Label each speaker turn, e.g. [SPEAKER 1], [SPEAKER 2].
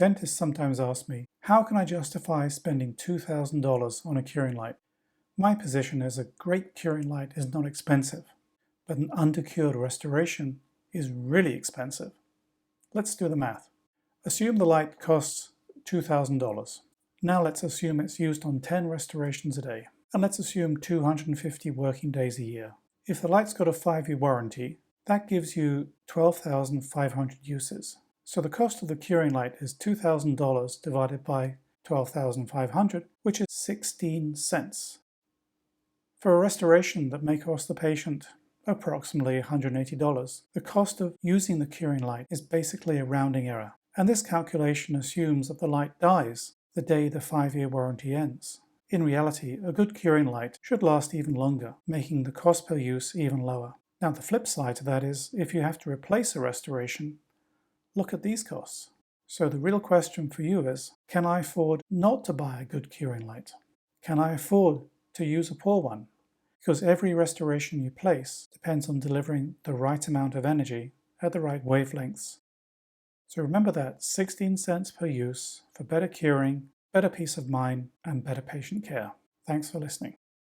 [SPEAKER 1] Dentists sometimes ask me, how can I justify spending $2,000 on a curing light? My position is a great curing light is not expensive, but an undercured restoration is really expensive. Let's do the math. Assume the light costs $2,000. Now let's assume it's used on 10 restorations a day. And let's assume 250 working days a year. If the light's got a 5-year warranty, that gives you 12,500 uses. So the cost of the curing light is $2,000 divided by 12,500, which is 16 cents. For a restoration that may cost the patient approximately $180, the cost of using the curing light is basically a rounding error. And this calculation assumes that the light dies the day the 5-year warranty ends. In reality, a good curing light should last even longer, making the cost per use even lower. Now the flip side to that is, if you have to replace a restoration, look at these costs. So the real question for you is, can I afford not to buy a good curing light? Can I afford to use a poor one? Because every restoration you place depends on delivering the right amount of energy at the right wavelengths. So remember that 16 cents per use for better curing, better peace of mind, and better patient care. Thanks for listening.